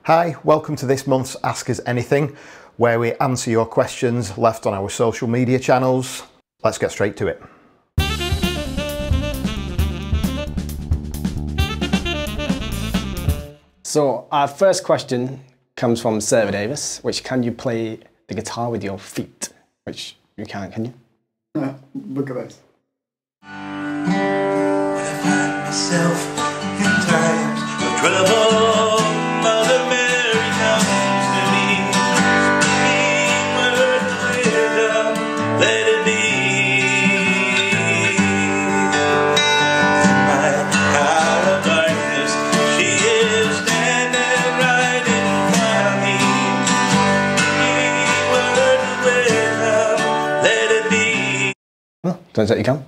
Hi, welcome to this month's Ask Us Anything, where we answer your questions left on our social media channels. Let's get straight to it. So our first question comes from Sarah Davis, which can you play the guitar with your feet? Which you can't, can you? No, look at this. When I find myself in times of trouble, Mother Mary comes to me, speaking words of wisdom, let it be. In my hour of darkness, she is standing right in front of me, speaking words of wisdom, let it be. Well, turns out you can.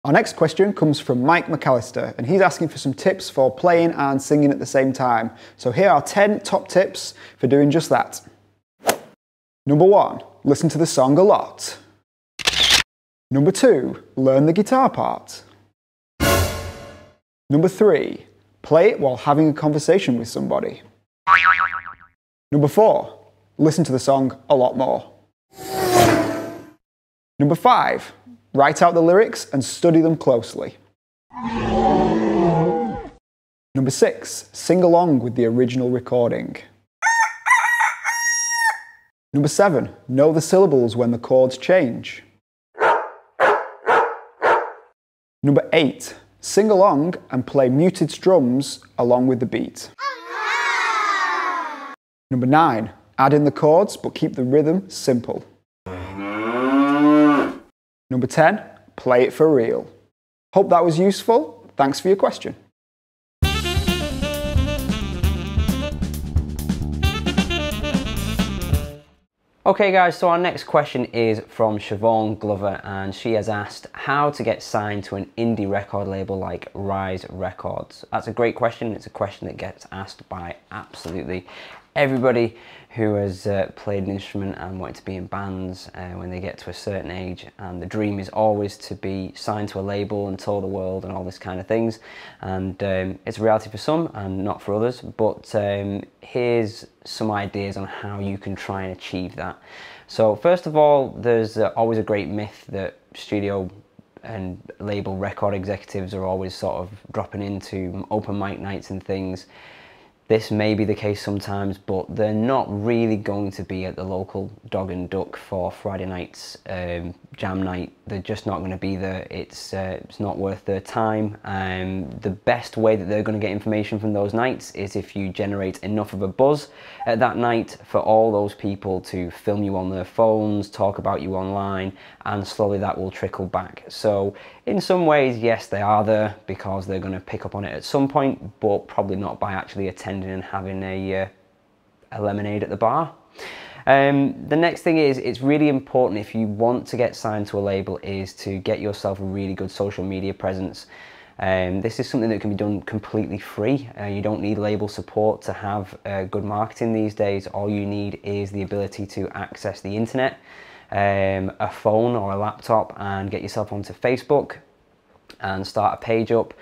Our next question comes from Mike McAllister, and he's asking for some tips for playing and singing at the same time. So here are 10 top tips for doing just that. Number 1, listen to the song a lot. Number 2, learn the guitar part. Number 3, play it while having a conversation with somebody. Number 4, listen to the song a lot more. Number 5, write out the lyrics and study them closely. Number 6, sing along with the original recording. Number 7, know the syllables when the chords change. Number 8, sing along and play muted strums along with the beat. Number 9, add in the chords but keep the rhythm simple. Number 10, play it for real. Hope that was useful. Thanks for your question. Okay guys, so our next question is from Siobhan Glover, and she has asked how to get signed to an indie record label like Rise Records. That's a great question. It's a question that gets asked by absolutely everybody who has played an instrument and wanted to be in bands when they get to a certain age, and the dream is always to be signed to a label and tour the world and all this kind of things, and it's a reality for some and not for others, but here's some ideas on how you can try and achieve that. So first of all, there's always a great myth that studio and label record executives are always sort of dropping into open mic nights and things. This may be the case sometimes, but they're not really going to be at the local Dog and Duck for Friday night's jam night. They're just not going to be there. It's not worth their time. The best way that they're going to get information from those nights is if you generate enough of a buzz at that night for all those people to film you on their phones, talk about you online, and slowly that will trickle back. So in some ways, yes, they are there because they're going to pick up on it at some point, but probably not by actually attending and having a lemonade at the bar. The next thing is, it's really important if you want to get signed to a label, is to get yourself a really good social media presence. This is something that can be done completely free. You don't need label support to have good marketing these days. All you need is the ability to access the internet, a phone or a laptop, and get yourself onto Facebook and start a page up.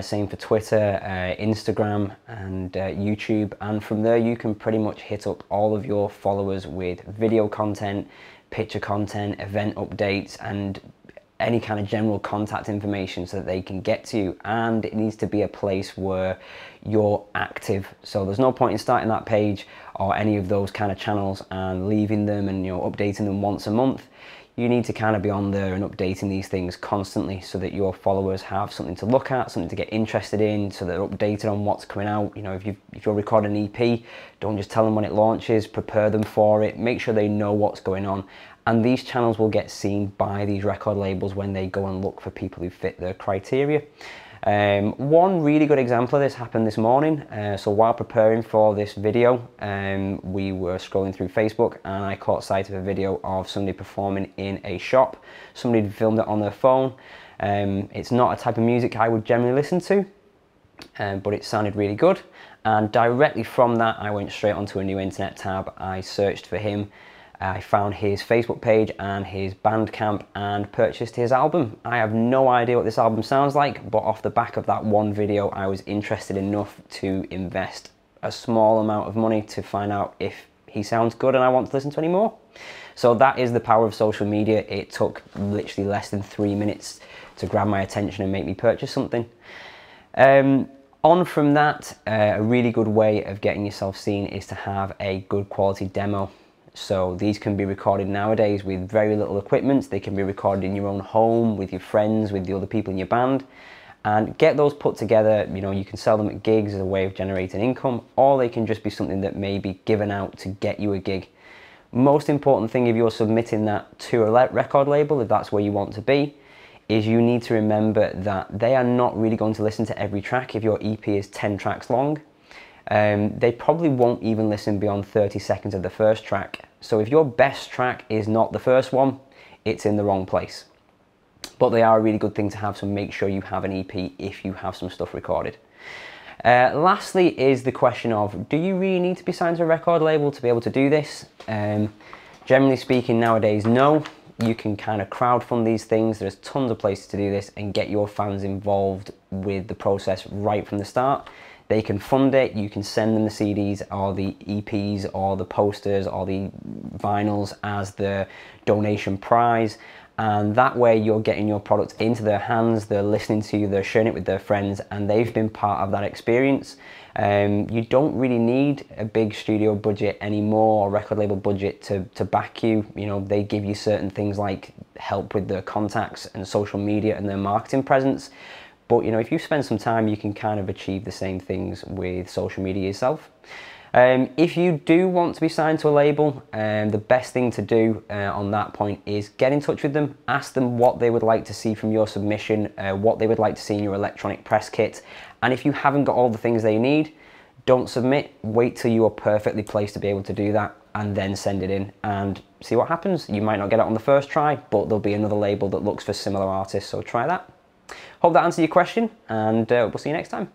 Same for Twitter, Instagram and YouTube, and from there you can pretty much hit up all of your followers with video content, picture content, event updates, and any kind of general contact information so that they can get to you. And it needs to be a place where you're active, so there's no point in starting that page or any of those kind of channels and leaving them and, you know, updating them once a month. You need to kind of be on there and updating these things constantly so that your followers have something to look at, something to get interested in, so they're updated on what's coming out. You know, if you're recording an EP, don't just tell them when it launches, prepare them for it, make sure they know what's going on. And these channels will get seen by these record labels when they go and look for people who fit their criteria. One really good example of this happened this morning. So while preparing for this video, we were scrolling through Facebook and I caught sight of a video of somebody performing in a shop. Somebody had filmed it on their phone. It's not a type of music I would generally listen to, but it sounded really good. And directly from that, I went straight onto a new internet tab. I searched for him I found his Facebook page and his Bandcamp and purchased his album. I have no idea what this album sounds like, but off the back of that one video, I was interested enough to invest a small amount of money to find out if he sounds good and I want to listen to any more. So that is the power of social media. It took literally less than 3 minutes to grab my attention and make me purchase something. On from that, a really good way of getting yourself seen is to have a good quality demo. So these can be recorded nowadays with very little equipment. They can be recorded in your own home, with your friends, with the other people in your band, and get those put together. You know, you can sell them at gigs as a way of generating income, or they can just be something that may be given out to get you a gig. Most important thing if you're submitting that to a record label, if that's where you want to be, is you need to remember that they are not really going to listen to every track. If your EP is 10 tracks long, they probably won't even listen beyond 30 seconds of the first track. So if your best track is not the first one, it's in the wrong place. But they are a really good thing to have, so make sure you have an EP if you have some stuff recorded. Lastly is the question of, do you really need to be signed to a record label to be able to do this? Generally speaking nowadays, no. You can kind of crowdfund these things. There's tons of places to do this and get your fans involved with the process right from the start. They can fund it, you can send them the CDs or the EPs or the posters or the vinyls as the donation prize, and that way you're getting your product into their hands, they're listening to you, they're sharing it with their friends, and they've been part of that experience. You don't really need a big studio budget anymore, or record label budget to back you. You know, they give you certain things like help with their contacts and social media and their marketing presence. But you know, if you spend some time, you can kind of achieve the same things with social media yourself. If you do want to be signed to a label, the best thing to do on that point is get in touch with them, ask them what they would like to see from your submission, what they would like to see in your electronic press kit, and if you haven't got all the things they need, don't submit, wait till you are perfectly placed to be able to do that, and then send it in and see what happens. You might not get it on the first try, but there'll be another label that looks for similar artists, so try that. Hope that answered your question, and we'll see you next time.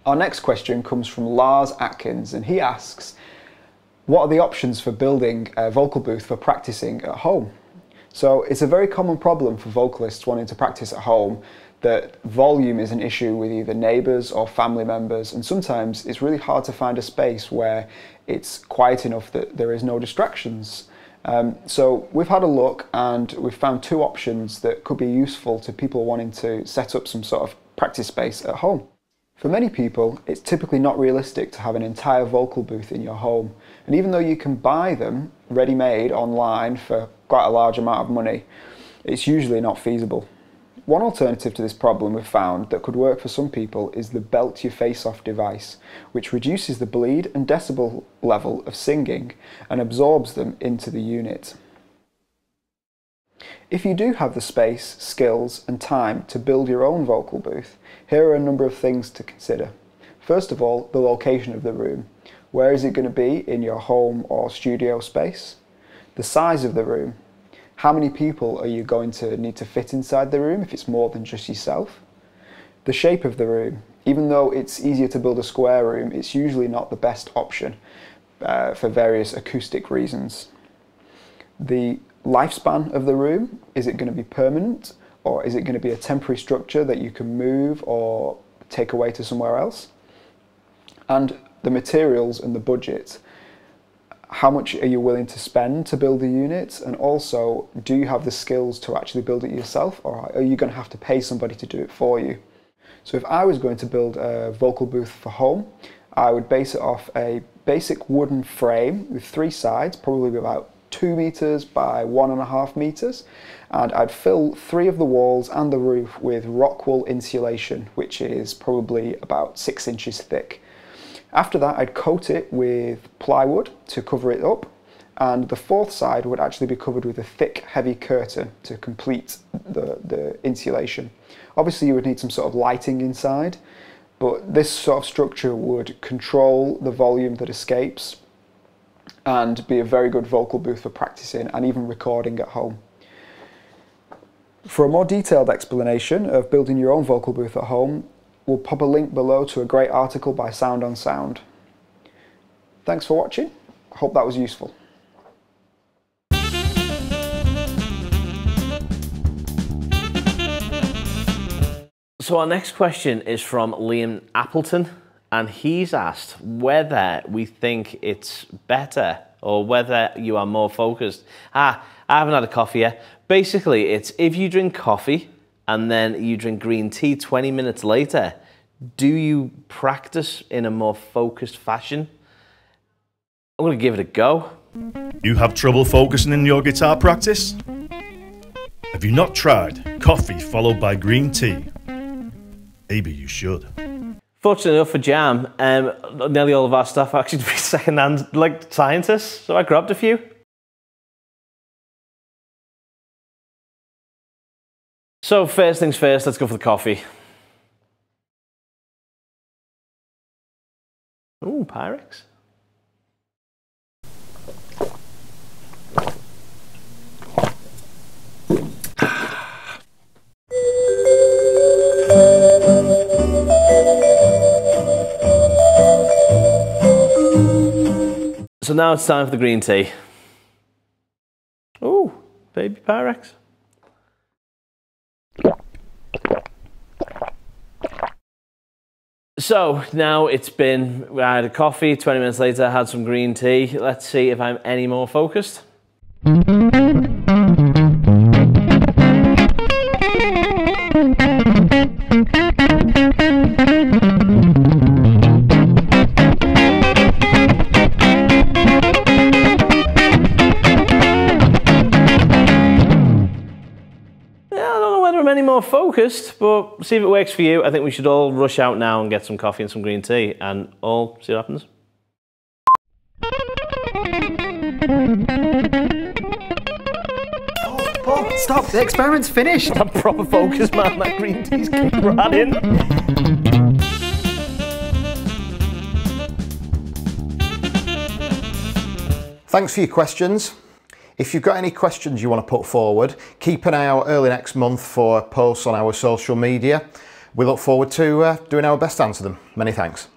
Our next question comes from Lars Atkins, and he asks, what are the options for building a vocal booth for practicing at home? So it's a very common problem for vocalists wanting to practice at home that volume is an issue with either neighbours or family members, and sometimes it's really hard to find a space where it's quiet enough that there is no distractions. So we've had a look and we've found two options that could be useful to people wanting to set up some sort of practice space at home. For many people, it's typically not realistic to have an entire vocal booth in your home, and even though you can buy them ready-made online for quite a large amount of money, it's usually not feasible. One alternative to this problem we've found that could work for some people is the belt your face off device, which reduces the bleed and decibel level of singing and absorbs them into the unit. If you do have the space, skills and time to build your own vocal booth, here are a number of things to consider. First of all, the location of the room. Where is it going to be in your home or studio space? The size of the room. How many people are you going to need to fit inside the room if it's more than just yourself? The shape of the room. Even though it's easier to build a square room, it's usually not the best option for various acoustic reasons. The lifespan of the room. Is it going to be permanent, or is it going to be a temporary structure that you can move or take away to somewhere else? And the materials and the budget. How much are you willing to spend to build the unit, and also do you have the skills to actually build it yourself, or are you going to have to pay somebody to do it for you? So if I was going to build a vocal booth for home, I would base it off a basic wooden frame with 3 sides, probably about 2 meters by 1.5 meters, and I'd fill 3 of the walls and the roof with rock wool insulation, which is probably about 6 inches thick. After that, I'd coat it with plywood to cover it up, and the 4th side would actually be covered with a thick, heavy curtain to complete the insulation. Obviously, you would need some sort of lighting inside, but this sort of structure would control the volume that escapes and be a very good vocal booth for practicing and even recording at home. For a more detailed explanation of building your own vocal booth at home, we'll pop a link below to a great article by Sound on Sound. Thanks for watching. I hope that was useful. So our next question is from Liam Appleton, and he's asked whether we think it's better or whether you are more focused. I haven't had a coffee yet. Basically, it's if you drink coffee and then you drink green tea 20 minutes later, do you practice in a more focused fashion? I'm going to give it a go. You have trouble focusing in your guitar practice? Have you not tried coffee followed by green tea? Maybe you should. Fortunately enough for Jam, nearly all of our stuff actually to be second-hand like scientists, so I grabbed a few. So first things first, let's go for the coffee. Ooh, Pyrex. So now it's time for the green tea. Ooh, baby Pyrex. So now I had a coffee, 20 minutes later I had some green tea. Let's see if I'm any more focused. Any more focused, but see if it works for you. I think we should all rush out now and get some coffee and some green tea and all see what happens. Oh, Bob, stop, the experiment's finished. I'm proper focused, man. That green tea's kicked right in. Thanks for your questions. If you've got any questions you want to put forward, keep an eye out early next month for posts on our social media. We look forward to doing our best to answer them. Many thanks.